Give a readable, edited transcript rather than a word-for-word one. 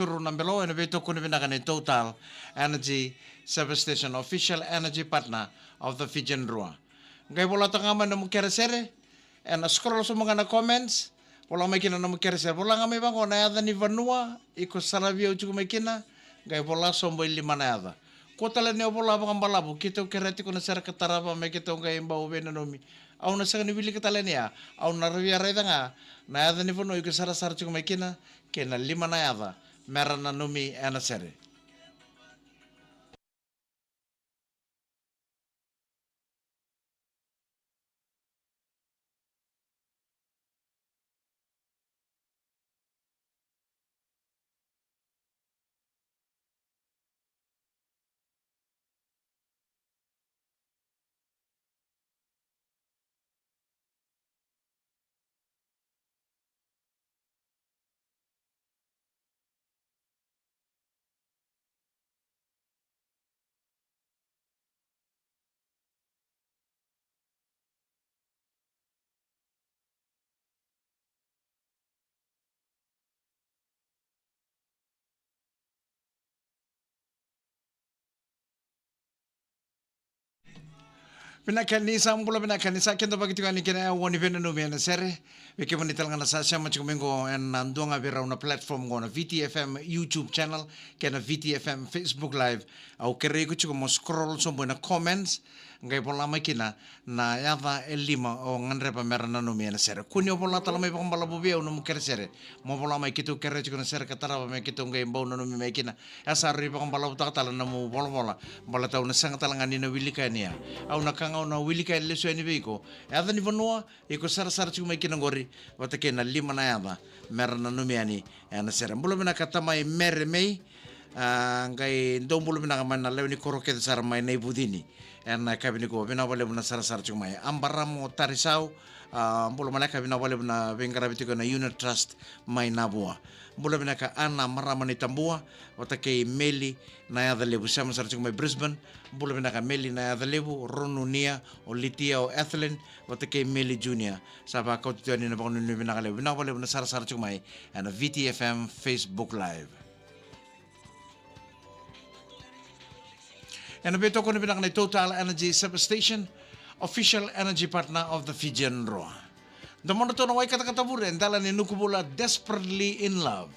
Below and Vito Kunibinakan Total Energy Service Station, official energy partner of the Fijian Rua. Ngay wala tanga man na mukere and scroll sa mga na comments, wala may kina na mukere wala nga may bang na yada ni Vanua, iko saravia ujuk may kina, ngay wala sombo lima na yada. Kotala ni wala bang balabu, kita kereti ko na sir kataraba may kita ngay mbao benanomi. Au na sa kanibili katala niya, au na ravia reda nga, na yada ni Vanua iko sarasar ujuk may kina lima na yada. Merana numi anasere. Pinakanisa ang pula pinakanisa kendo bagiti kan kina woni pena no mena sere wiki monital ngana sa siya machu mengo en nandunga bira una platform ngona VTFM YouTube channel kena VTFM Facebook live au kere ko chuko mo scroll so bona comments ngai pola makina na yava elima o ngandre pa merana no mena sere kunyo pola tala mai pambala bubia no mo kere sere mo pola mai kitu kere chuko na sere katara ba mai kitu ngai mbau no mi makina asa ri pa pambala uta tala na mo bola bola tau na sanga tala ngani na wilika nia au na kanga na wilika leso ni biko ada ni Vanua iko sar chuma kinangori watake na lima na yaba merana numiani ana sera mbulo bina kata mai mere mei ngai ndombulo bina kamana lewni koroke sar mai nei budini ana kabini ko bina wale bina sar chuma ambaramo tarisau mbulo mana kabina wale bina bengara bitiko na unit trust mai nabua mbulo bina ka ana marama ni tambua watake meli na yada lebu sama sar chuma Brisbane mbulo bina ka meli na yada lebu ronunia o litia o ethylene watake meli junior saba kau tuani na bangun ni bina ka lebu bina wale bina sar chuma ana VTFM Facebook live. En dan weet ook nog een Total Energy Service Station, official energy partner of the Fijian Rua. De monotono way kata-kata buren, dalan ni Nukubula desperately in love.